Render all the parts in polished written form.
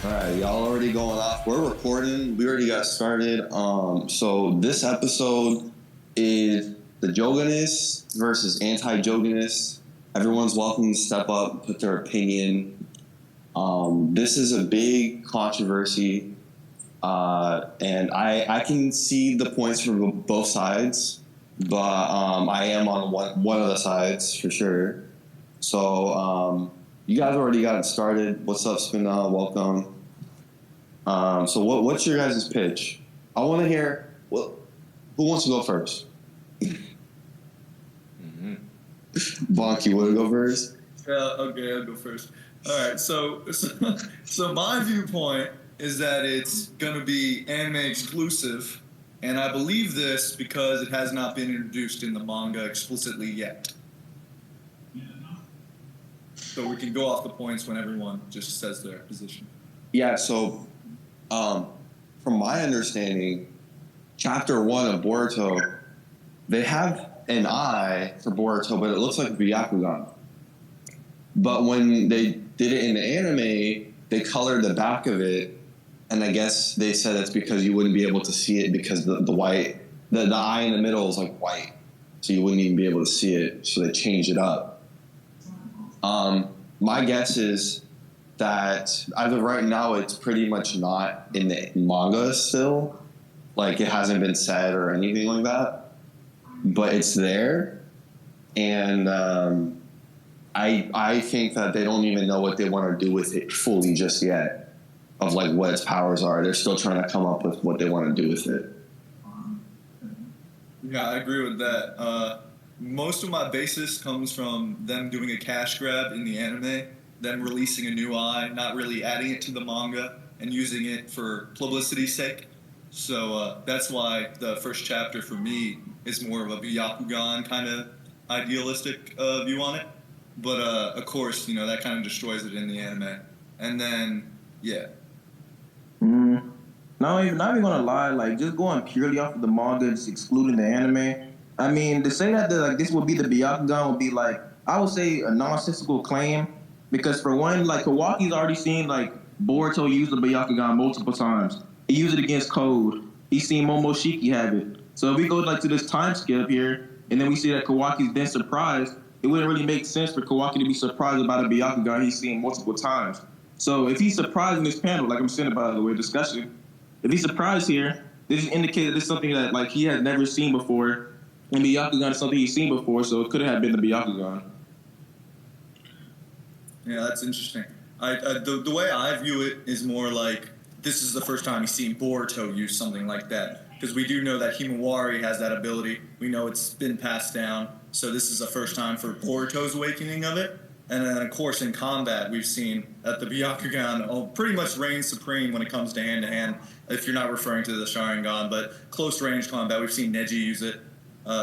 All right, y'all already going off. We're recording. We already got started. So this episode is the Jouganist versus Anti-Jouganist. Everyone's welcome to step up, put their opinion. This is a big controversy, and I can see the points from both sides, but I am on one of the sides for sure. So you guys already got it started. What's up, Spina? Welcome. So what's your guys' pitch? I want to hear. Well, who wants to go first? Bonky, want to go first? Okay, I'll go first. All right, so my viewpoint is that it's gonna be anime exclusive, and I believe this because it has not been introduced in the manga explicitly yet. So we can go off the points when everyone just says their position. Yeah. So, from my understanding, Chapter 1 of Boruto, they have an eye for Boruto, but it looks like Byakugan. But when they did it in the anime, they colored the back of it, and I guess they said that's because you wouldn't be able to see it because the white, the eye in the middle is like white, so you wouldn't even be able to see it. So they changed it up. My guess is that as of right now, it's pretty much not in the manga still. Like, it hasn't been said or anything like that, but it's there, and I think that they don't even know what they want to do with it fully just yet, of like what its powers are. They're still trying to come up with what they want to do with it. Yeah, I agree with that. Most of my basis comes from them doing a cash grab in the anime, them releasing a new eye, not really adding it to the manga, and using it for publicity's sake. So that's why the first chapter for me is more of a Byakugan kind of idealistic view on it. But of course, that kind of destroys it in the anime. And then, yeah. Not even gonna lie, like just going purely off of the manga, just excluding the anime. I mean, to say that like this would be the Byakugan would be like I would say a nonsensical claim because for one, like Kawaki's already seen like Boruto use the Byakugan multiple times. He used it against Code. He's seen Momoshiki have it. So if we go like to this time skip here, and then we see that Kawaki's then surprised, it wouldn't really make sense for Kawaki to be surprised about a Byakugan he's seen multiple times. So if he's surprised in this panel, like I'm saying about the way discussion, if he's surprised here, this indicates this is something that like he had never seen before, and Byakugan is something he's seen before, so it could have been the Byakugan. Yeah, that's interesting. The way I view it is more like this is the first time he's seen Boruto use something like that. Because we do know that Himawari has that ability. We know it's been passed down. So this is the first time for Boruto's awakening of it. And then, of course, in combat, we've seen that the Byakugan pretty much reigns supreme when it comes to hand-to-hand, if you're not referring to the Sharingan. But close-range combat, we've seen Neji use it.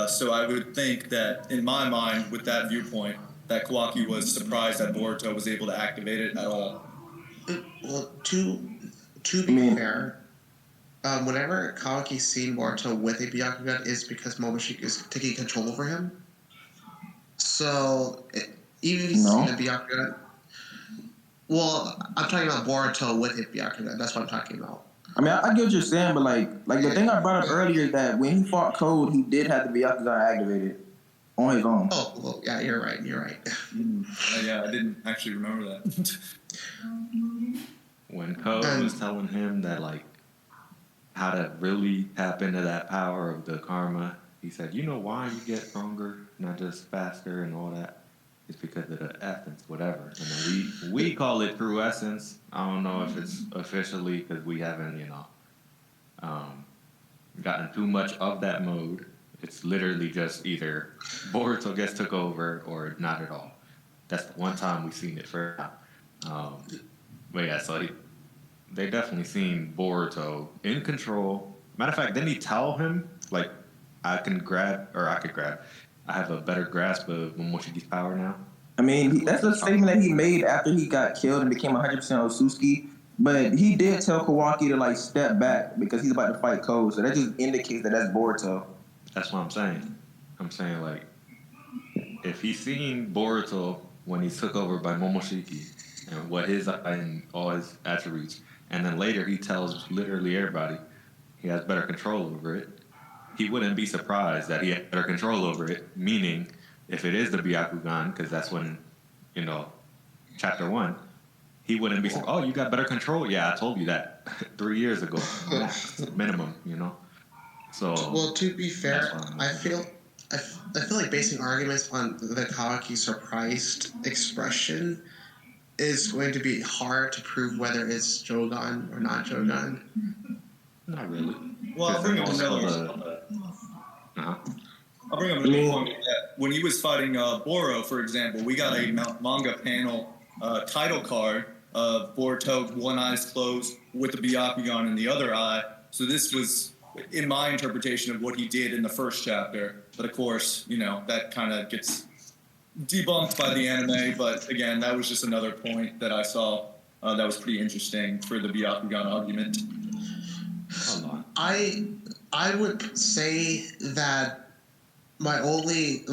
So I would think that, in my mind, with that viewpoint, that Kawaki was surprised that Boruto was able to activate it at all. Well, to be fair, whenever Kawaki's seen Boruto with a Byakugan is because Momoshiki is taking control over him. So, even if he's seen a Byakugan... Well, I'm talking about Boruto with a Byakugan. That's what I'm talking about. I mean, I get what you're saying, but like the thing I brought up earlier is that when he fought Code, he did have the Byakugan activated on his own. Oh, well, yeah, you're right. Yeah, I didn't actually remember that. When Code was telling him that, like, how to really tap into that power of the karma, he said, you know why you get stronger, not just faster and all that? It's because of the essence, whatever. And then we call it true essence. I don't know if it's officially because we haven't, gotten too much of that mode. It's literally just either Boruto gets took over or not at all. That's the one time we've seen it for now. But yeah, so they definitely seen Boruto in control. Matter of fact, didn't he tell him, like, I could grab, I have a better grasp of Momoshiki's power now? I mean, that's a statement that he made after he got killed and became 100% Osusuki. But he did tell Kawaki to, like, step back because he's about to fight Code. So that just indicates that that's Boruto. That's what I'm saying. I'm saying, like, if he's seen Boruto when he's took over by Momoshiki, and what his and all his attributes. And then later he tells literally everybody he has better control over it. He wouldn't be surprised that he had better control over it, meaning if it is the Byakugan, because that's when, chapter 1, he wouldn't be oh, you got better control? Yeah, I told you that 3 years ago, minimum, So, well, to be fair, I feel like basing arguments on the Kawaki surprised expression is going to be hard to prove whether it's Jogan or not Jogan. not really. Well, I'll bring up another. I'll bring up another point. That when he was fighting Boro, for example, we got a manga panel title card of Boruto, one eye's closed with the Byakugan in the other eye. So this was, in my interpretation of what he did in the first chapter. But of course, that kind of gets debunked by the anime. But again, that was just another point that I saw that was pretty interesting for the Byakugan argument. I would say that my only,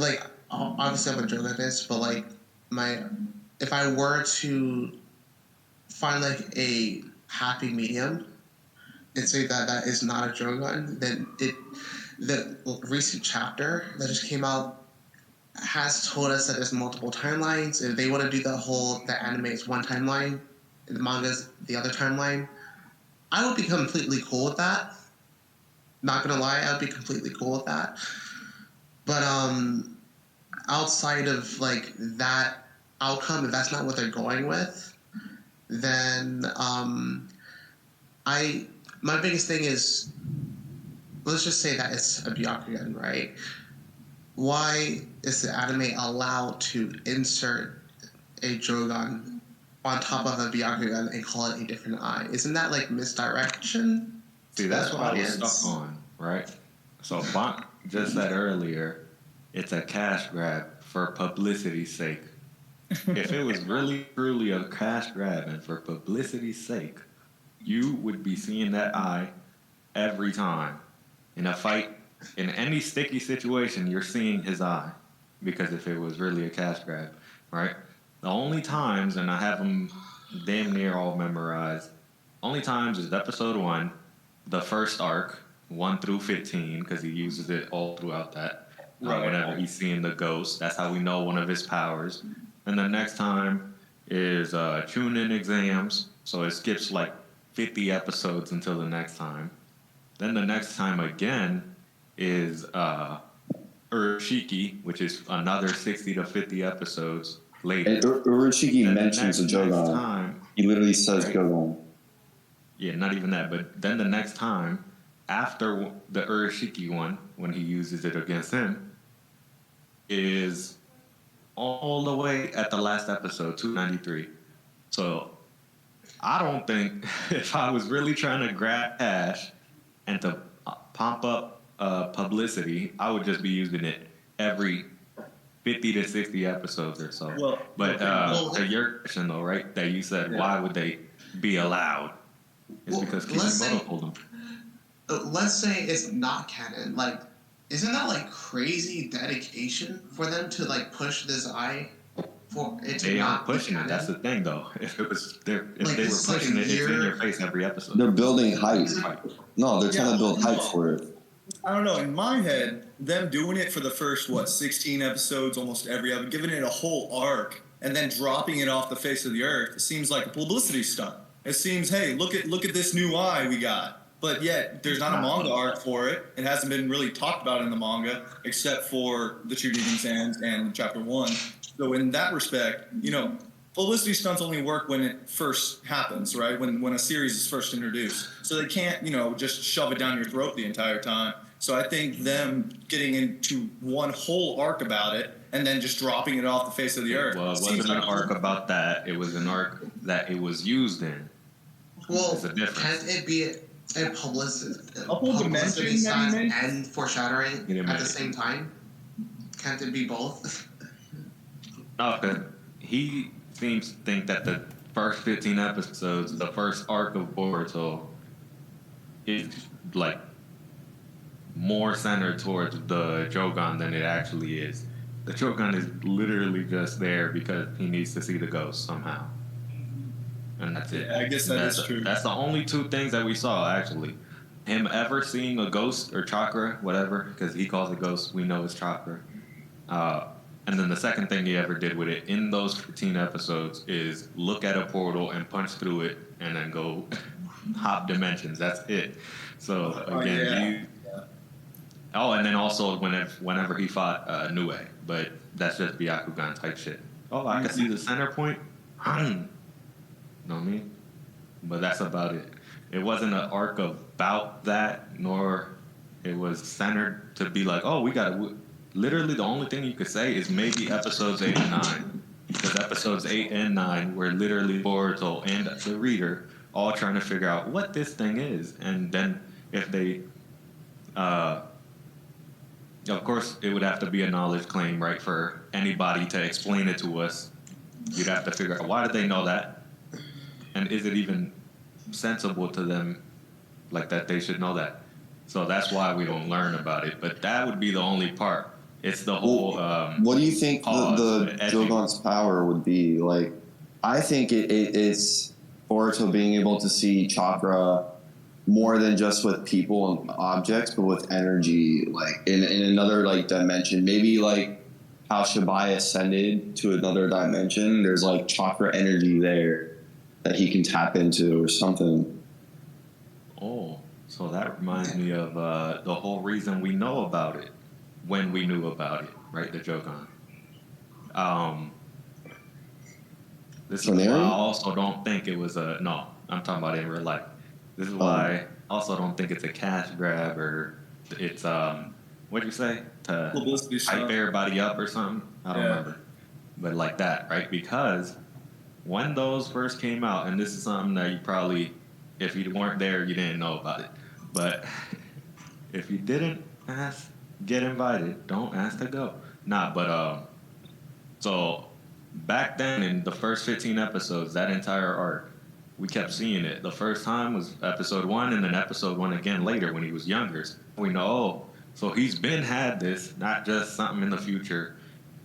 obviously I'm a Jouganist, but if I were to find a happy medium and say that is not a Jogan, then the recent chapter that just came out has told us that there's multiple timelines. If they want to do the anime is one timeline, and the manga's the other timeline, I would be completely cool with that. Not gonna lie, I would be completely cool with that. But outside of that outcome, if that's not what they're going with, then my biggest thing is, let's just say that it's a Byakugan, right? Why is the anime allowed to insert a Jogan on top of a Byakugan and call it a different eye? Isn't that misdirection? See, that's what I was stuck on, right? So Bonk just said earlier, it's a cash grab for publicity's sake. If it was really, truly a cash grab and for publicity's sake, you would be seeing that eye every time. In a fight, in any sticky situation, you're seeing his eye. Because if it was really a cash grab, right? The only times, and I have them damn near all memorized, only times is episode 1, the first arc, 1 through 15, because he uses it all throughout that. Right. Whenever he's seeing the ghost, that's how we know one of his powers. And the next time is Chunin exams, so it skips 50 episodes until the next time. Then the next time again is Urashiki, which is another 60 to 50 episodes later. And Urashiki mentions a Jogan. He literally says Jogan. Yeah, not even that. But then the next time, after the Urashiki one, when he uses it against him, is all the way at the last episode, 293. So I don't think if I was really trying to grab cash and to pump up publicity, I would just be using it every 50 to 60 episodes or so. Well, but to your question, though, right, that you said, why would they be allowed? It's because Kishimoto told them. Let's say it's not canon. Isn't that crazy dedication for them to push this eye for it to they not aren't pushing it. That's the thing, though. If they were pushing it, it's in your face every episode. They're building hype. No, they're trying to build hype for it. I don't know. In my head, them doing it for the first 16 episodes, almost every episode, giving it a whole arc, and then dropping it off the face of the earth, it seems like a publicity stunt. It seems, hey, look at this new eye we got. But yet, there's not a manga arc for it. It hasn't been really talked about in the manga, except for the Chunin exams and chapter 1. So in that respect, publicity stunts only work when it first happens, right? When a series is first introduced. So they can't, just shove it down your throat the entire time. So I think them getting into one whole arc about it and then just dropping it off the face of the earth. Well, it wasn't an arc about that. It was an arc that it was used in. Well, can't it be a publicity stunt and foreshadowing at the same time? Can't it be both? No, because he seems to think that the first 15 episodes, the first arc of Boruto, is more centered towards the Jogan than it actually is. The Jogan is literally just there because he needs to see the ghost somehow. and that's it. Yeah, I guess that is true. That's the only two things that we saw, actually. Him ever seeing a ghost or chakra, whatever, because he calls it ghost, we know it's chakra. And then the second thing he ever did with it in those 15 episodes is look at a portal and punch through it and then go hop dimensions. That's it. So again, and then also whenever he fought Nue, but that's just Byakugan type shit. Oh, I can see the center point. Know what I mean? But that's about it. It wasn't an arc about that, nor it was centered to be like, oh, we got to. Literally, the only thing you could say is maybe episodes 8 and 9. Because episodes 8 and 9 were literally Boruto and the reader all trying to figure out what this thing is. And then if they. Of course, it would have to be a knowledge claim, right, for anybody to explain it to us. You'd have to figure out why did they know that? And is it even sensible to them like that they should know that? So that's why we don't learn about it. But that would be the only part. It's the whole. What do you think the Jogan's power would be? Like, I think it's Boruto being able to see chakra more than just with people and objects, but with energy, like in another like dimension. Maybe like how Shibai ascended to another dimension. There's like chakra energy there that he can tap into or something. Oh, so that reminds me of the whole reason we know about it. When we knew about it, right? The Jogan. This is why I also don't think it was a... No, I'm talking about in real life. This is why I also don't think it's a cash grab or it's... What'd you say? To hype everybody up or something? I don't remember. But like that, right? Because when those first came out, and this is something that you probably... If you weren't there, you didn't know about it. But if you didn't ask... Get invited. Don't ask to go. So back then in the first 15 episodes, that entire arc, we kept seeing it. The first time was episode 1, and then episode 1 again later when he was younger. We know, so he's had this, not just something in the future,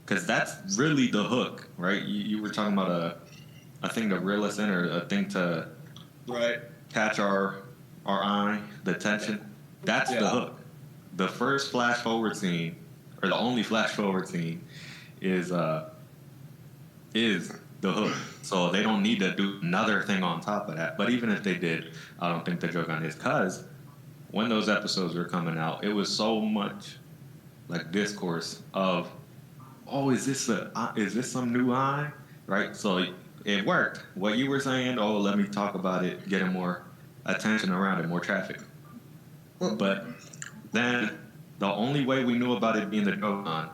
because that's really the hook, right? You were talking about a thing to reel us in or a thing to catch our eye, the attention. That's the hook. The first flash forward scene, or the only flash forward scene, is the hook. So they don't need to do another thing on top of that. But even if they did, I don't think the Jogan is, because when those episodes were coming out, it was so much like discourse of, oh, is this some new eye, right? So it worked. What you were saying, oh, let me talk about it, getting more attention around it, more traffic. But then the only way we knew about it being the Jogan,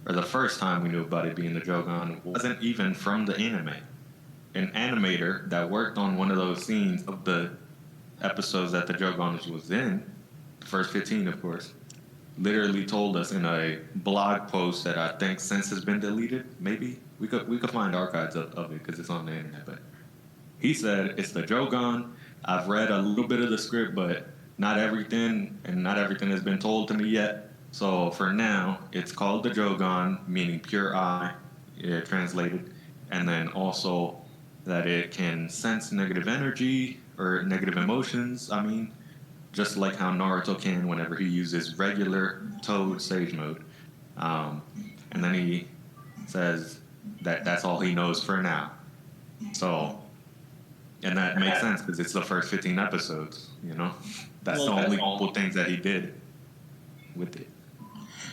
or the first time we knew about it being the Jogan, wasn't even from the anime. An animator that worked on one of those scenes of the episodes that the Jogan was in, the first 15, of course, literally told us in a blog post that I think since has been deleted. Maybe we could find archives of it because it's on the internet. But he said it's the Jogan. I've read a little bit of the script, but not everything has been told to me yet. So for now, it's called the Jogan, meaning pure eye, translated, and then also that it can sense negative energy or negative emotions. I mean, just like how Naruto can whenever he uses regular Toad Sage Mode. And then he says that that's all he knows for now. So, and that makes sense because it's the first 15 episodes, you know? That's the only cool things that he did with it.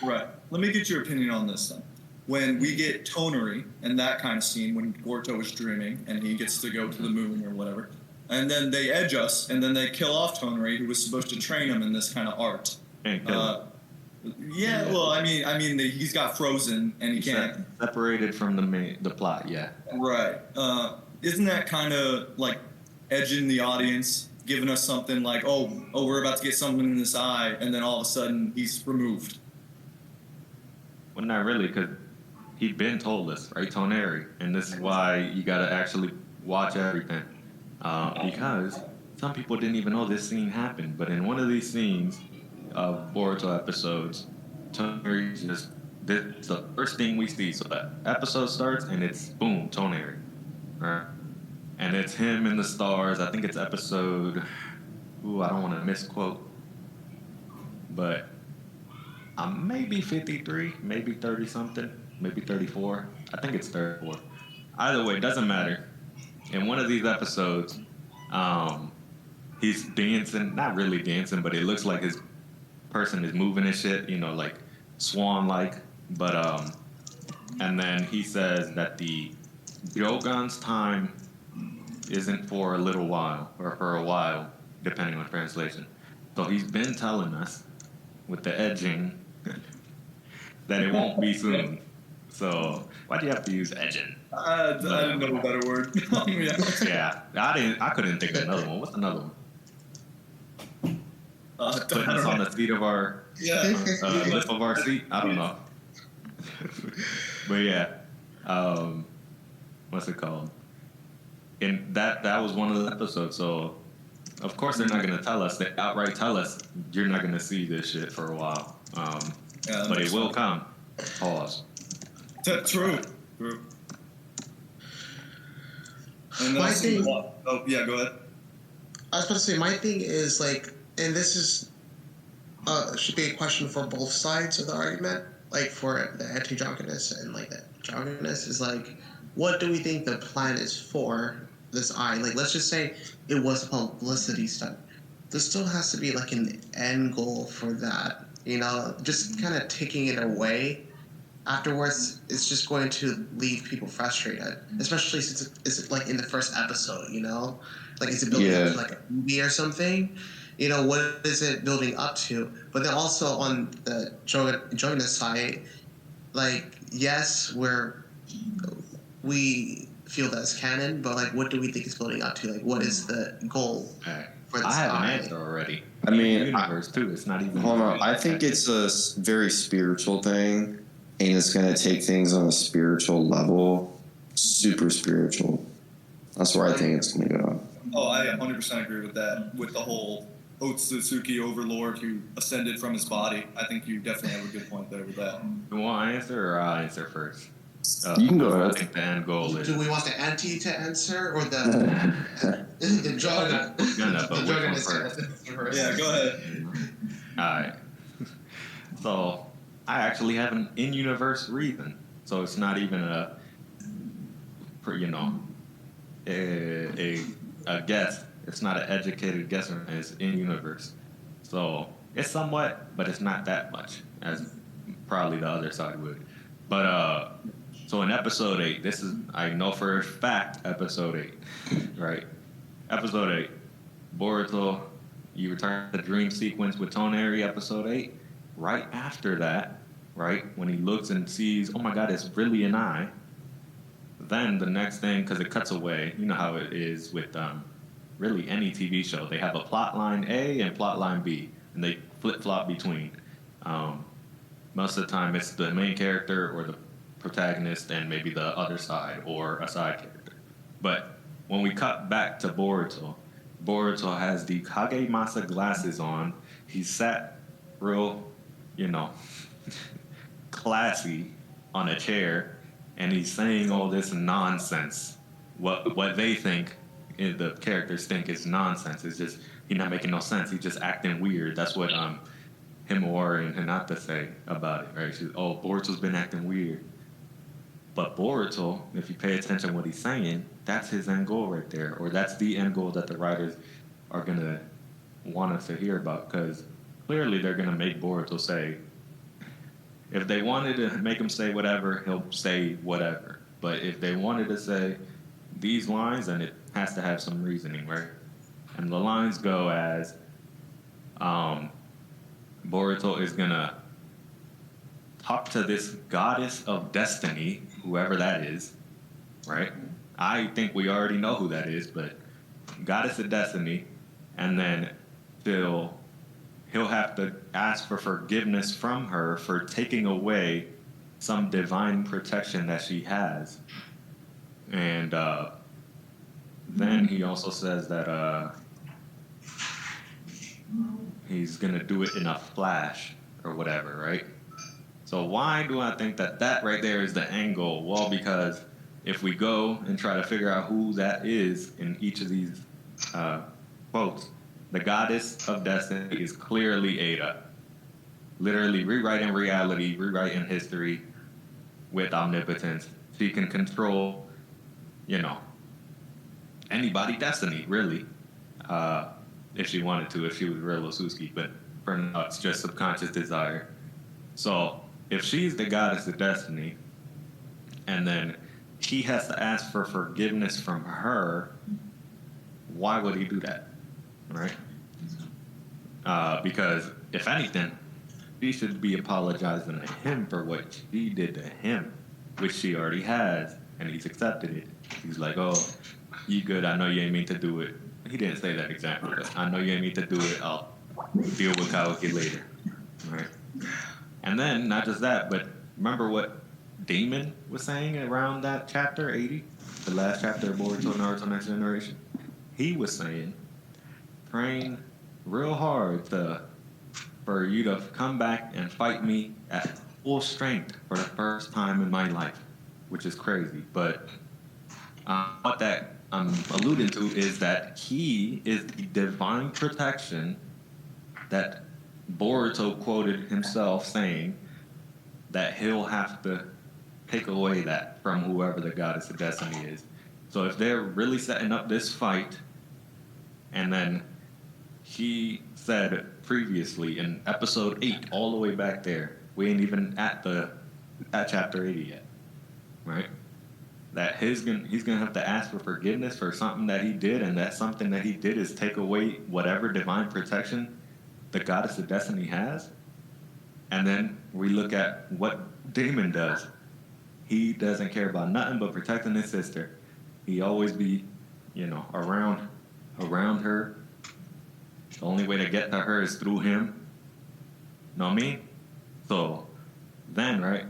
Right. Let me get your opinion on this then. When we get Toneri and that kind of scene, when Boruto is dreaming and he gets to go to the moon or whatever, and then they edge us, and then they kill off Toneri, who was supposed to train him in this kind of art. Well, I mean, he's got frozen and he can't separated from the plot. Yeah. Right. Isn't that kind of like edging the audience, giving us something like, oh, we're about to get something in this eye, and then all of a sudden he's removed? Well, not really, because he'd been told us, right, Toneri, and this is why you got to actually watch everything, because some people didn't even know this scene happened. But in one of these scenes of Boruto episodes, Toneri just this the first thing we see. So the episode starts and it's boom, Toneri. Right? and it's him in the stars. I think it's episode. Ooh, I don't want to misquote, but maybe 53, maybe 30 something, maybe 34. I think it's 34. Either way, it doesn't matter. In one of these episodes, he's dancing, not really dancing, but it looks like his person is moving and shit, like swan-like. But and then he says that the Jogan's time isn't for a little while or for a while, depending on translation. So he's been telling us with the edging that it won't be soon. So why do you have to use edging? I didn't know a better word. Yeah, I couldn't think of another one. What's another one? Putting us on the seat of our lip of our seat. I don't know. But yeah, what's it called? And that was one of the episodes. So of course they're not gonna tell us. They outright tell us you're not gonna see this shit for a while. But it will come. Pause. True. And My thing. Oh yeah, go ahead. I was about to say my thing is like, and this is should be a question for both sides of the argument. Like for the anti-Jouganist and like the Jouganist is like, what do we think the plan is for this eye? Like, let's just say it was a publicity stunt. There still has to be like an end goal for that. Just kind of taking it away afterwards, it's just going to leave people frustrated, especially since it's like in the first episode. Like is it building up to like a movie or something? What is it building up to? But then also on the Jouganist side, like yes, we feel that's canon, but like what do we think it's building up to? Like what is the goal for this? I have an answer already. I mean, the universe too. It's not even. Hold on. I think it's a very spiritual thing, and it's going to take things on a spiritual level, super spiritual. That's where I think it's going to go. Oh, I 100% agree with that. With the whole Otsutsuki overlord who ascended from his body, I think you definitely have a good point there with that. You want to answer or I'll answer first? You can go ahead. I think the end goal is. Do we want the anti to answer or the Jouganist? But which one first? Yeah, go ahead. Alright. So, I actually have an in-universe reason. So it's not even a guess. It's not an educated guess. It's in-universe. So, it's somewhat, but it's not that much, as probably the other side would. But, so in episode 8, this is, I know for a fact, episode 8, right? Episode 8, Boruto, you return to the dream sequence with Toneri, episode 8. Right after that, right, when he looks and sees, oh my god, it's really an eye. Then the next thing, because it cuts away, you know how it is with really any TV show. They have a plot line A and plot line B, and they flip-flop between. Most of the time, it's the main character or the protagonist and maybe the other side or a side character. But when we cut back to Boruto, Boruto has the Kagemasa glasses on. He's sat real, classy on a chair, and he's saying all this nonsense. What they think, the characters think is nonsense. It's just, he's not making no sense. He's just acting weird. That's what Himawari and Hinata say about it, right? She's, oh, Boruto's been acting weird. But Boruto, if you pay attention to what he's saying, that's his end goal right there. Or that's the end goal that the writers are going to want us to hear about. Because clearly they're going to make Boruto say, if they wanted to make him say whatever, he'll say whatever. But if they wanted to say these lines, then it has to have some reasoning, right? And the lines go as, Boruto is going to talk to this goddess of destiny, whoever that is, right? I think we already know who that is, but goddess of destiny, and then he'll have to ask for forgiveness from her for taking away some divine protection that she has. And then he also says that he's going to do it in a flash or whatever, right? So why do I think that right there is the end goal? Well, because if we go and try to figure out who that is in each of these quotes, the goddess of destiny is clearly Ada. Literally rewriting reality, rewriting history with omnipotence. She can control, anybody destiny, really, if she wanted to, if she was real Osuski. But for now, it's just subconscious desire. So if she's the goddess of destiny, and then he has to ask for forgiveness from her, why would he do that? Right? Because if anything, she should be apologizing to him for what she did to him, which she already has, and he's accepted it. He's like, oh, you good, I know you ain't mean to do it. He didn't say that exactly, but I know you ain't mean to do it, I'll deal with Kawaki later. Right? And then, not just that, but remember what Damon was saying around that chapter 80? The last chapter of Boruto Naruto Next Generation? He was saying, train real hard for you to come back and fight me at full strength for the first time in my life, which is crazy. But what that I'm alluding to is that he is the divine protection that Boruto quoted himself saying that he'll have to take away that from whoever the goddess of destiny is. So if they're really setting up this fight, and then he said previously in episode 8, all the way back there, we ain't even at chapter 80 yet, right? That he's gonna have to ask for forgiveness for something that he did, and that something that he did is take away whatever divine protection the goddess of destiny has. And then we look at what Damon does. He doesn't care about nothing but protecting his sister. He always be, around her. The only way to get to her is through him. Know what I mean? So then, right,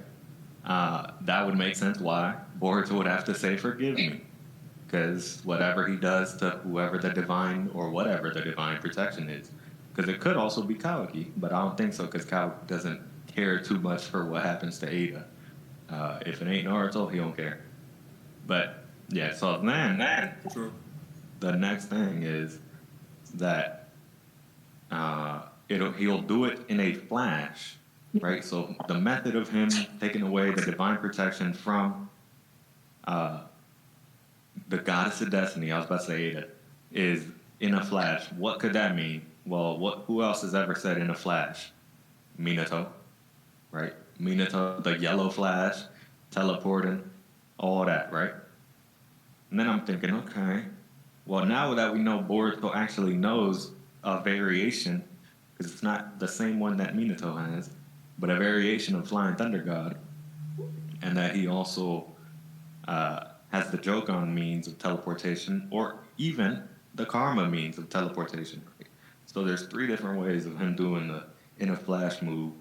that would make sense why Boruto would have to say, forgive me. Because whatever he does to whoever the divine or whatever the divine protection is. Because it could also be Kawaki, but I don't think so, because Kawaki doesn't care too much for what happens to Ada. If it ain't Naruto, he don't care. But, yeah, so then True. the next thing is that he'll do it in a flash, right? So the method of him taking away the divine protection from the goddess of destiny, I was about to say Ada, is in a flash. What could that mean? Well, who else has ever said in a flash? Minato, right? Minato, the yellow flash, teleporting, all that, right? And then I'm thinking, okay, well, now that we know Boruto actually knows a variation, because it's not the same one that Minato has, but a variation of Flying Thunder God, and that he also has the Jogan means of teleportation, or even the Karma means of teleportation. Right? So there's 3 different ways of him doing the in a flash move.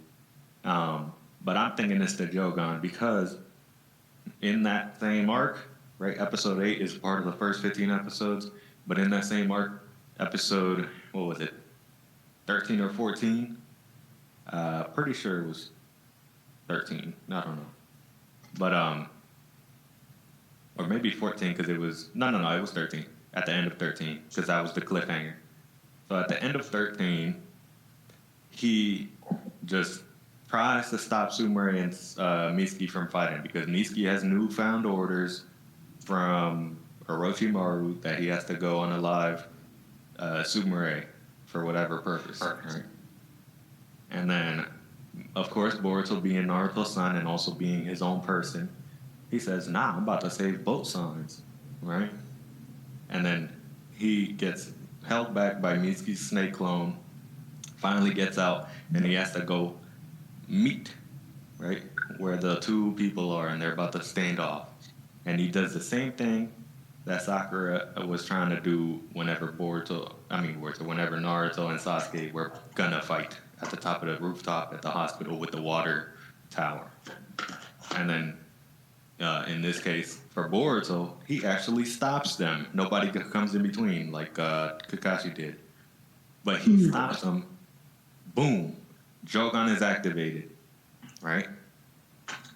But I'm thinking it's the Jogan because in that same arc, right, episode 8 is part of the first 15 episodes, but in that same arc, episode, 13 or 14? Pretty sure it was 13. I don't know. But, or maybe 14 because it was, no, it was 13. At the end of 13, because that was the cliffhanger. So at the end of 13, he just tries to stop Sumire and Mitsuki from fighting because Mitsuki has newfound orders from Orochimaru that he has to go unalive Sumire for whatever purpose. Right? And then, of course, Boruto being Naruto's son and also being his own person, he says, nah, I'm about to save both sons, right? And then he gets held back by Mitsuki's snake clone, finally gets out, and he has to go meet, right, where the 2 people are, and they're about to stand off. And he does the same thing that Sakura was trying to do whenever Naruto and Sasuke were gonna fight at the top of the rooftop at the hospital with the water tower. And then, in this case, for Boruto, he actually stops them. Nobody comes in between like Kakashi did. But he stops them. Boom. Jogan is activated. Right?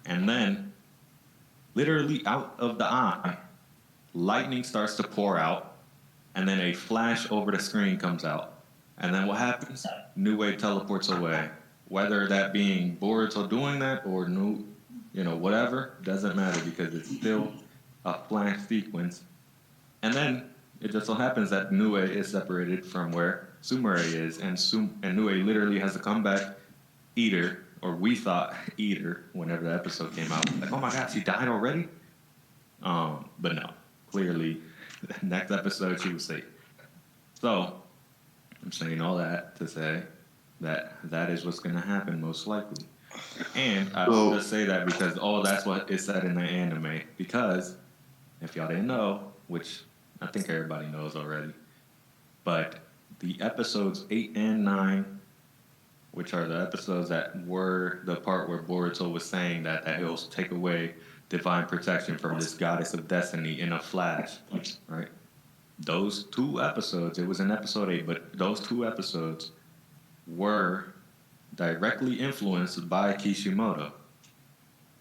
And then literally out of the eye, lightning starts to pour out, and then a flash over the screen comes out. And then what happens? New Wave teleports away. Whether that being Boruto doing that or no, whatever, doesn't matter because it's still a flash sequence. And then it just so happens that Nue is separated from where Sumire is, and Nue literally has to come back, eat her, or we thought eat her whenever the episode came out. Like, oh my God, she died already? But no, clearly, next episode she was safe. So, I'm saying all that to say that is what's going to happen most likely. And I will just say that because, that's what is said in the anime. Because, if y'all didn't know, which I think everybody knows already, but the episodes 8 and 9, which are the episodes that were the part where Boruto was saying that he'll take away divine protection from this goddess of destiny in a flash, right? Those 2 episodes, it was in episode 8, but those 2 episodes were directly influenced by Kishimoto.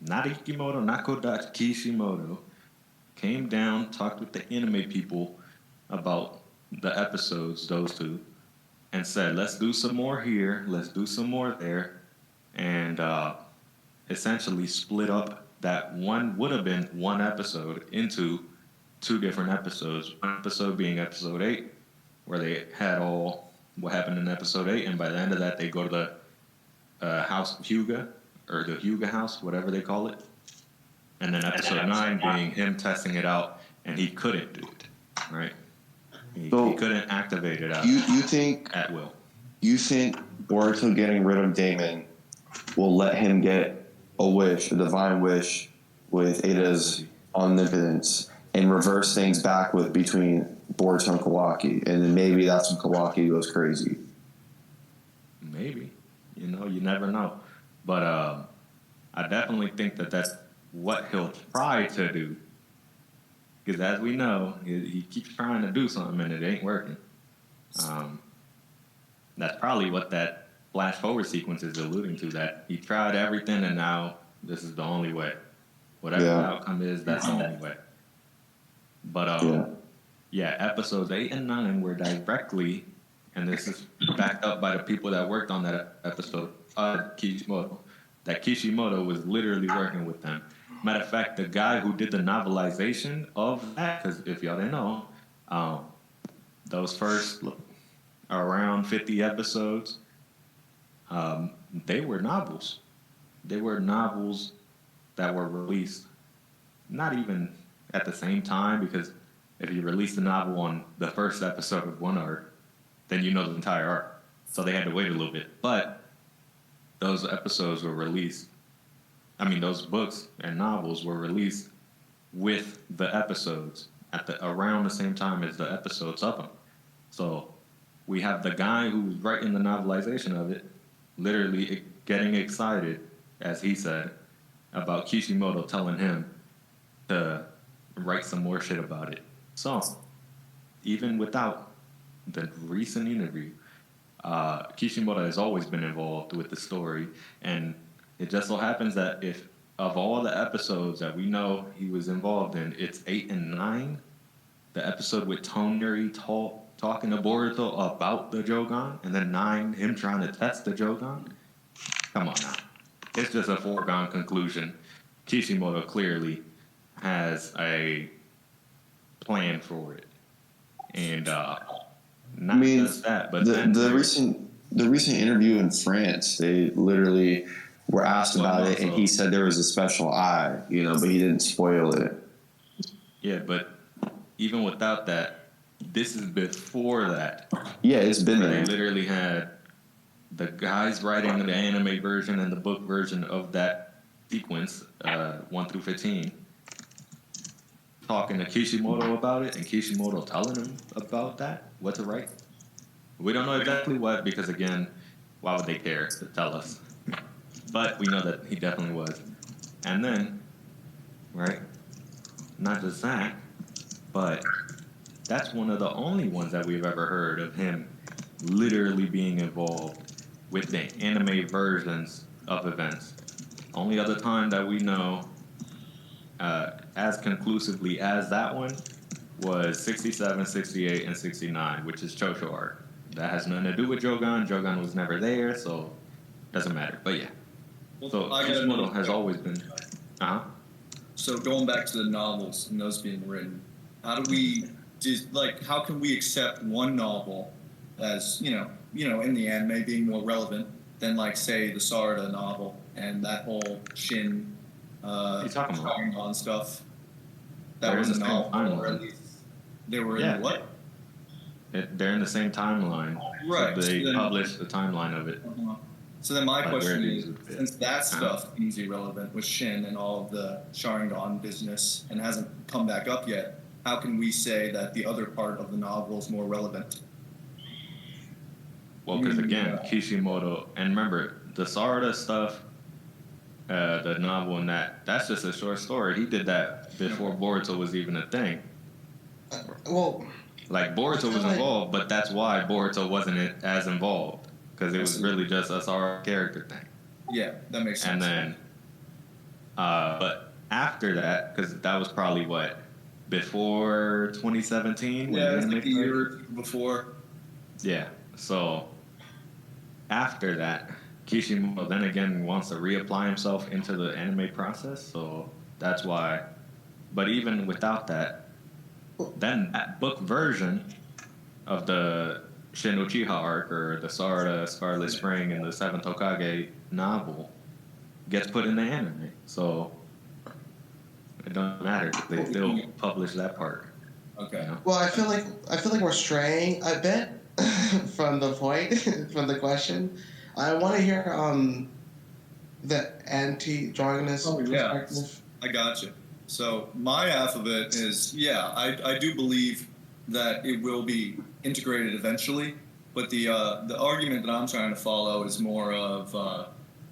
Not Ikimoto, not Kodachi, Kishimoto came down, talked with the anime people about the episodes, those 2, and said, let's do some more here, let's do some more there, and essentially split up that one would have been one episode into 2 different episodes. One episode being episode 8, where they had all what happened in episode 8, and by the end of that, they go to the House of Hyuga, or the Hyuga House, whatever they call it. And then episode 9 being him testing it out, and he couldn't do it, right? He couldn't activate it out. You think at will? You think Boruto getting rid of Damon will let him get a wish, a divine wish, with Ada's omnipotence, and reverse things back with between Boruto and Kawaki, and then maybe that's when Kawaki goes crazy. Maybe, you never know. But I definitely think that that's what he'll try to do. Because as we know, he keeps trying to do something and it ain't working. That's probably what that flash forward sequence is alluding to, that he tried everything and now this is the only way. Whatever the outcome is, that's the only way. But episodes 8 and 9 were directly, and this is backed up by the people that worked on that episode, Kishimoto, that Kishimoto was literally working with them. Matter of fact, the guy who did the novelization of that, because if y'all didn't know, those first around 50 episodes, they were novels. They were novels that were released not even at the same time, because if you release the novel on the first episode of one arc, then you know the entire arc. So they had to wait a little bit. But those episodes were released. Those books and novels were released with the episodes around the same time as the episodes of them. So we have the guy who was writing the novelization of it literally getting excited, as he said, about Kishimoto telling him to write some more shit about it. So even without the recent interview, Kishimoto has always been involved with the story, and it just so happens that if of all the episodes that we know he was involved in, it's 8 and 9, the episode with Toneri talking to Boruto about the Jogan, and then 9, him trying to test the Jogan. Come on now. It's just a foregone conclusion. Kishimoto clearly has a plan for it. And not just that, but the recent interview in France, they literally were asked about it, and he said there was a special eye, but he didn't spoil it. Yeah, but even without that, this is before that. Yeah, it's been there. They literally had the guys writing the anime version and the book version of that sequence, 1 through 15, talking to Kishimoto about it, and Kishimoto telling him about that, what to write. We don't know exactly what, because again, why would they care to tell us? But we know that he definitely was. And then, right, not just that, but that's one of the only ones that we've ever heard of him literally being involved with the anime versions of events. Only other time that we know as conclusively as that one was 67, 68, and 69, which is Chocho arc. That has nothing to do with Jogan. Jogan was never there, so doesn't matter. But yeah. Well, So I got Kishimoto another has question. always been. So going back to the novels and those being written, how do we how can we accept one novel as in the anime being more relevant than like say the Sarada novel and that whole Shin What are you talking about? Sharingan stuff? That They're was in a the same novel, or timeline. at least they were Yeah. in the what? They're in the same timeline. Right. So they So then- published the timeline of it. So then my Like question where is, these would fit. since that stuff seems irrelevant with Shin and all of the Sharingan business and hasn't come back up yet, how can we say that the other part of the novel is more relevant? Well, because again, Kishimoto, and remember, the Sarada stuff, the novel and that's just a short story. He did that before Boruto was even a thing. Well, Like, Boruto was involved, but that's why Boruto wasn't as involved. Because it was really just a Sarada character thing. Yeah, that makes sense. And then, but after that, because that was probably what, before 2017? when yeah, the it was anime like a year started? or two before. Yeah. So after that, Kishimoto then again wants to reapply himself into the anime process. So that's why. But even without that, then that book version of the Shin Uchiha arc or the Sarada, Scarlet Spring, and the Seventh Hokage novel gets put in the anime. So it doesn't matter. They still publish that part. Okay. You know? well, I feel like we're straying a bit from the point, from the question. I want to hear the anti-Jouganist Oh, yeah. perspective. I got you. So my half of it is, I do believe that it will be integrated eventually, but the argument that I'm trying to follow is more of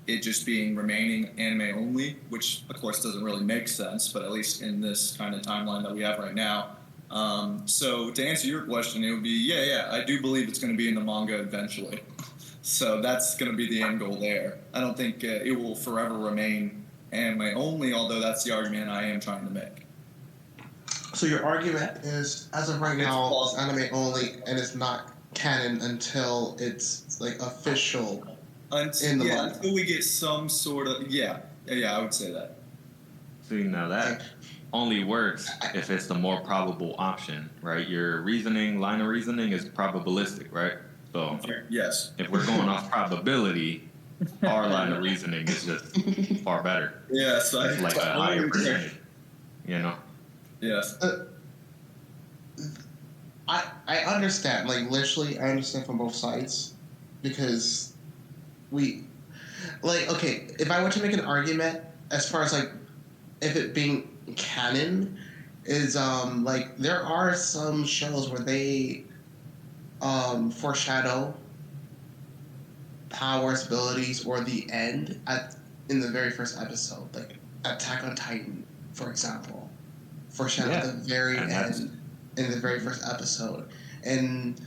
it just being remaining anime only, which of course doesn't really make sense, but at least in this kind of timeline that we have right now. So to answer your question, it would be I do believe it's going to be in the manga eventually. So that's going to be the end goal there. I don't think it will forever remain anime only, although that's the argument I am trying to make. So your argument is, as of right now, It's it's anime only, and it's not canon until it's like official. In the manga. Until we get some sort of I would say that. See, now that only works if it's the more probable option, right? Your line of reasoning is probabilistic, right? So Yes. if we're going off probability, our line of reasoning is just far better. Yes. It's like a higher percentage, you know? Yes. I understand, like literally, I understand from both sides, because okay, if I were to make an argument as far as like if it being canon is like there are some shows where they foreshadow powers, abilities, or the end in the very first episode, like Attack on Titan, for example, foreshadow the very end in the very first episode, and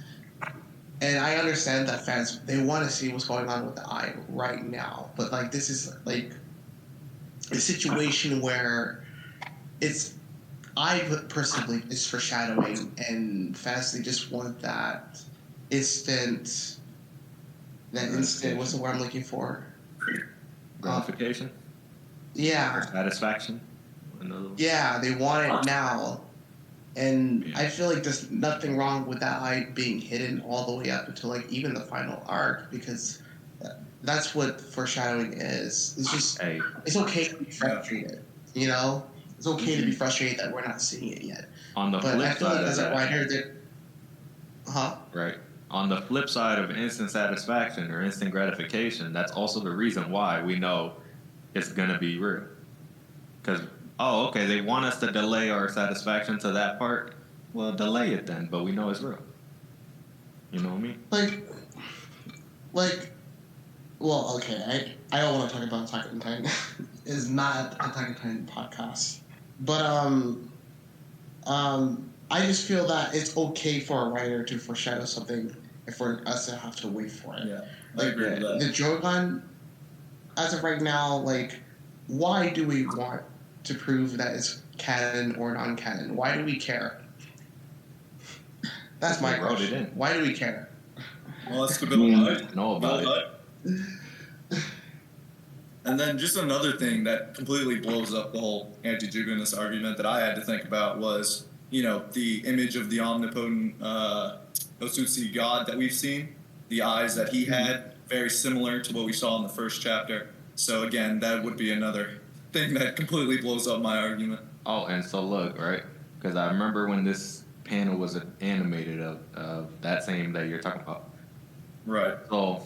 I understand that fans, they want to see what's going on with the eye right now, but like this is like a situation where I personally believe it's foreshadowing, and fans, they just want that instant. What's the word I'm looking for? Gratification? Yeah. Or satisfaction? Yeah, they want it now. And Yeah. I feel like there's nothing wrong with that eye being hidden all the way up until like even the final arc, because that's what foreshadowing is. It's just it's okay to be frustrated, you know? It's okay to be frustrated that we're not seeing it yet. On the But I flip feel like side as of a that, writer, right? On the flip side of instant satisfaction or instant gratification, that's also the reason why we know it's gonna be real. Because they want us to delay our satisfaction to that part. Well, delay it then, but we know it's real. You know what I mean? Well, okay, I don't want to talk about Attack on Titan. It's not Attack on Titan podcast, but I just feel that it's okay for a writer to foreshadow something and for us to have to wait for it. Yeah. I agree with that. The Jogan, as of right now, like, why do we want to prove that it's canon or non-canon? Why do we care? That's my They wrote it question. in. Why do we care? Well, that's to build hype. Know about Build hype. And then just another thing that completely blows up the whole anti-Jouganist argument that I had to think about was, the image of the omnipotent Osutsu god that we've seen, the eyes that he had, very similar to what we saw in the first chapter. So again, that would be another thing that completely blows up my argument. Oh, and so look, right? Because I remember when this panel was animated of that same that you're talking about. Right. So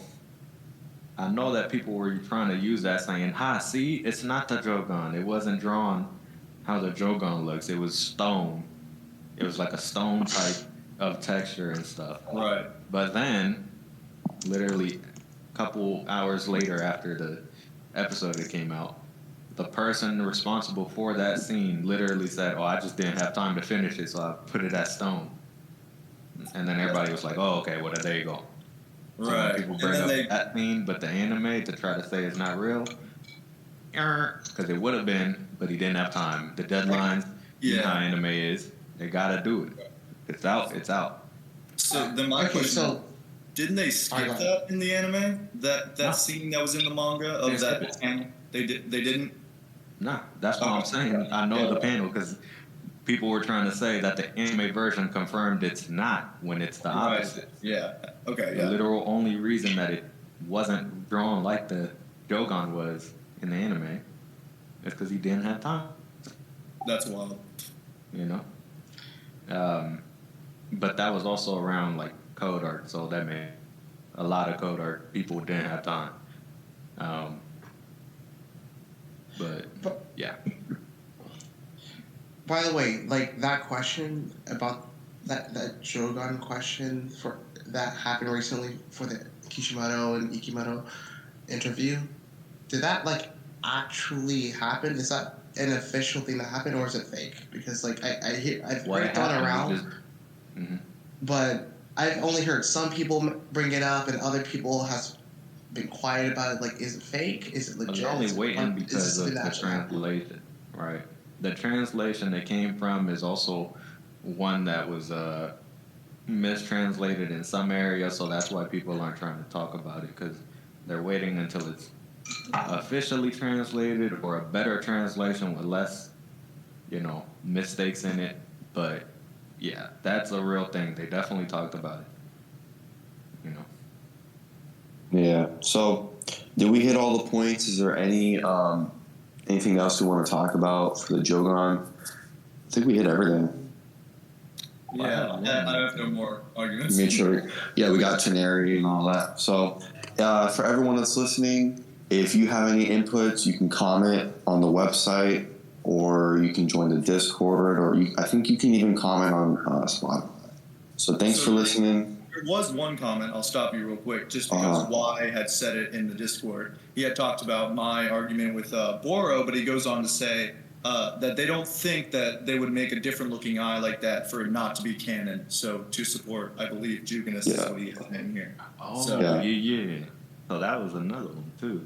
I know that people were trying to use that saying, see, it's not the Jogan. It wasn't drawn how the Jogan looks. It was stone. It was like a stone type of texture and stuff. Right. But then, literally a couple hours later after the episode that came out, the person responsible for that scene literally said, I just didn't have time to finish it, so I put it as stone. And then everybody was like, okay, well, there you go. So Right. when people bring up that scene, but the anime to try to say it's not real, because it would have been, but he didn't have time. The deadlines, you know how anime is, they gotta do it. It's out, it's out. So then my question, didn't they skip that in the anime? That scene that was in the manga of that panel? They didn't? No, that's what I'm saying. I know the panel because people were trying to say that the anime version confirmed it's not when it's the opposite. Yeah. Okay. The literal only reason that it wasn't drawn like the Jogan was in the anime is because he didn't have time. That's wild. But that was also around like code art, so that made a lot of code art people didn't have time. But yeah. By the way, like that question about that Jogan question for that happened recently for the Kishimoto and Ikimoto interview, did that like actually happen? Is that an official thing that happened, or is it fake? Because like I've heard it thrown around, but I've only heard some people bring it up, and other people has been quiet about it. Like, is it fake? Is it legit? I'm only waiting because of the translation, right? The translation that came from is also one that was mistranslated in some areas, so that's why people aren't trying to talk about it, because they're waiting until it's officially translated or a better translation with less, mistakes in it. But yeah, that's a real thing. They definitely talked about it. Yeah. So, did we hit all the points? Is there anything else we want to talk about for the Jogan? I think we hit everything. Yeah, I have no more arguments. Make sure. Yeah, we got Teneri and all that. So, for everyone that's listening, if you have any inputs, you can comment on the website, or you can join the Discord, or I think you can even comment on Spotify. So, thanks for listening. There was one comment, I'll stop you real quick, just because Y had said it in the Discord. He had talked about my argument with Boro, but he goes on to say that they don't think that they would make a different looking eye like that for it not to be canon. So to support, I believe, Jouganist is what he is saying here. Oh, yeah. So that was another one, too.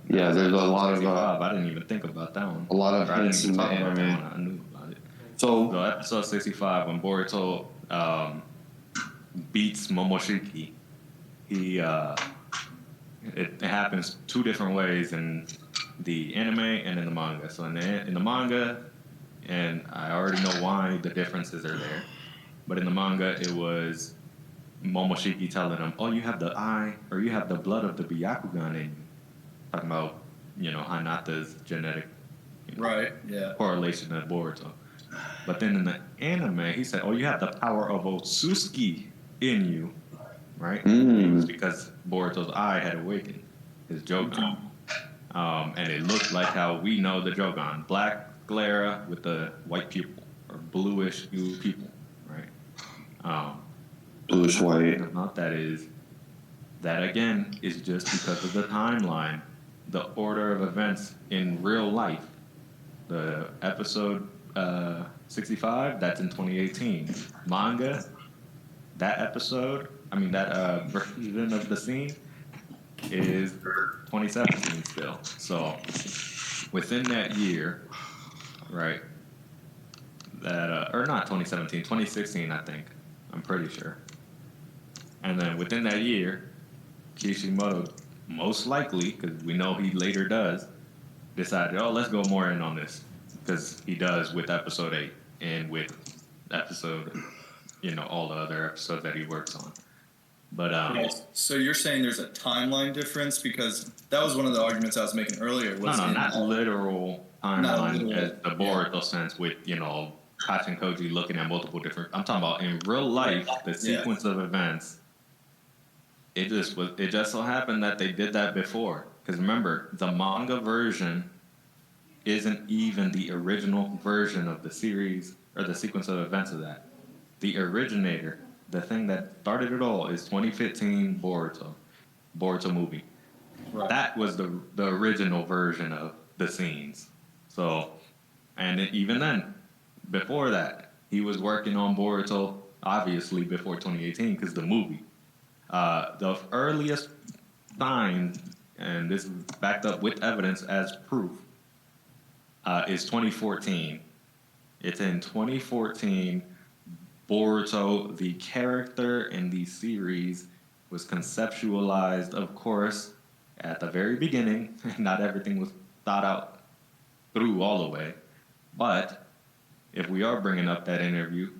Yeah, there's a lot of... I didn't even think about that one. A lot of hints in the anime. I knew about it. So episode 65, when Boruto beats Momoshiki, it happens two different ways in the anime and in the manga. So in the manga, and I already know why the differences are there, but in the manga it was Momoshiki telling him, you have the eye, or you have the blood of the Byakugan in you. Talking about, Hinata's genetic correlation to Boruto. But then in the anime, he said, you have the power of Otsutsuki in you, right? It was because Boruto's eye had awakened, his Jogan. And it looked like how we know the Jogan, black sclera with the white pupil, or bluish blue pupil, right? Bluish white. That again is just because of the timeline, the order of events in real life. The episode 65, that's in 2018. Manga, that version of the scene is 2017 still. So within that year, right? That or not 2017, 2016, I think. I'm pretty sure. And then within that year, Kishimoto, most likely, because we know he later does, decided, oh, let's go more in on this, because he does with episode 8 and with episode, all the other episodes that he works on. But So you're saying there's a timeline difference, because that was one of the arguments I was making earlier. no, not literal timeline literal, as the Boruto sense with Hachi and Koji looking at multiple different. I'm talking about in real life, the sequence of events. It just so happened that they did that before. Because remember, the manga version isn't even the original version of the series or the sequence of events of that. The originator, the thing that started it all, is 2015 Boruto movie. Right. That was the original version of the scenes. So, and even then, before that, he was working on Boruto, obviously before 2018, because the movie. The earliest sign, and this is backed up with evidence as proof, is 2014. It's in 2014, Boruto, the character in the series, was conceptualized, of course, at the very beginning. Not everything was thought out through all the way. But if we are bringing up that interview,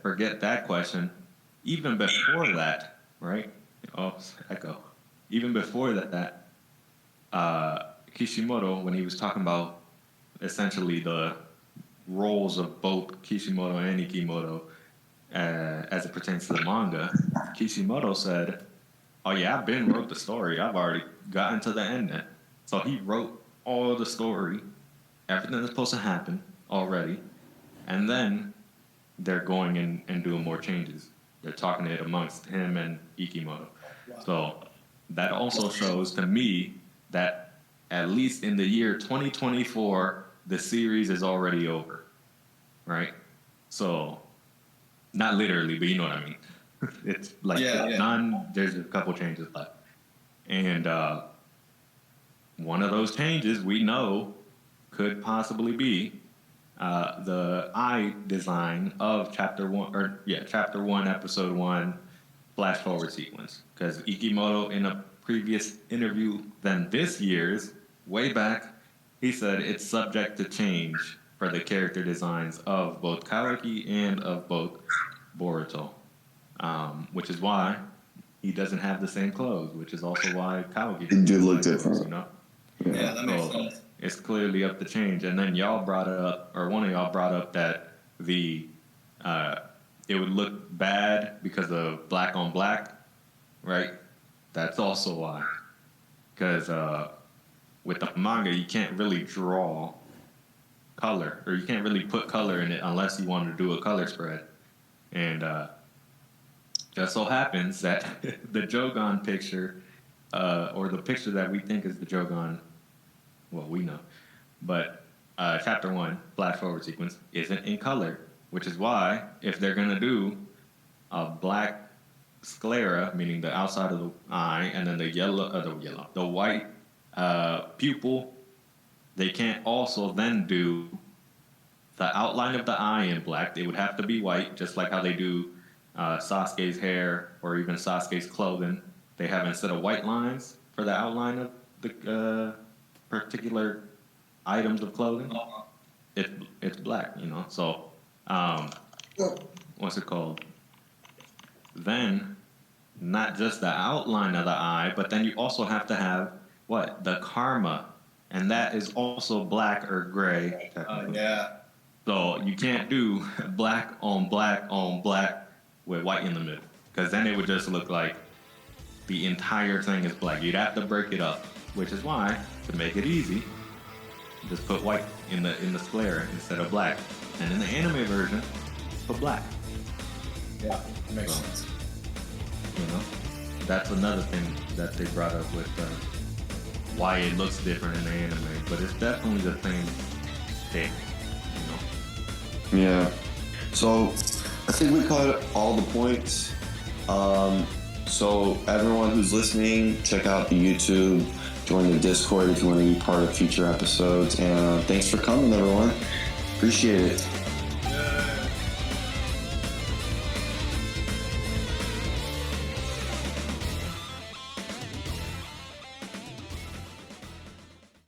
forget that question. Even before that, right? Oh, echo. Even before that, Kishimoto, when he was talking about essentially the roles of both Kishimoto and Ikimoto as it pertains to the manga, Kishimoto said, oh yeah, I've been wrote the story. I've already gotten to the ending. So he wrote all the story, everything that's supposed to happen already, and then they're going in and doing more changes. They're talking it amongst him and Ikimoto. Wow. So that also shows to me that at least in the year 2024, the series is already over, right? So, not literally, but you know what I mean. It's like there's a couple changes left. And one of those changes we know could possibly be the eye design of Chapter 1, Episode 1, flash forward sequence. Because Ikimoto, in a previous interview than this year's, way back, he said it's subject to change for the character designs of both Kawaki and of both Boruto. Which is why he doesn't have the same clothes, which is also why Kawaki do look different. Yeah, that makes sense. It's clearly up to change. And then y'all brought up, or one of y'all brought up that it would look bad because of black on black, right? That's also why. Because with the manga, you can't really draw color, or you can't really put color in it unless you want to do a color spread. And just so happens that the Jogan picture, or the picture that we think is the Jogan, well, we know, but Chapter 1, flash forward sequence, isn't in color, which is why if they're going to do a black sclera, meaning the outside of the eye, and then the white pupil, they can't also then do the outline of the eye in black. They would have to be white, just like how they do Sasuke's hair or even Sasuke's clothing. They have, instead of white lines for the outline of the particular items of clothing, it's black, So, what's it called? Then, not just the outline of the eye, but then you also have to have the karma, and that is also black or gray. Yeah. So you can't do black on black on black with white in the middle, because then it would just look like the entire thing is black. You'd have to break it up, which is why, to make it easy, just put white in the sclera instead of black. And in the anime version, put black. Yeah, that makes sense. That's another thing that they brought up with why it looks different in the anime, but it's definitely the same thing, Yeah. So I think we covered all the points. So everyone who's listening, check out the YouTube, join the Discord if you want to be part of future episodes. And thanks for coming, everyone. Appreciate it.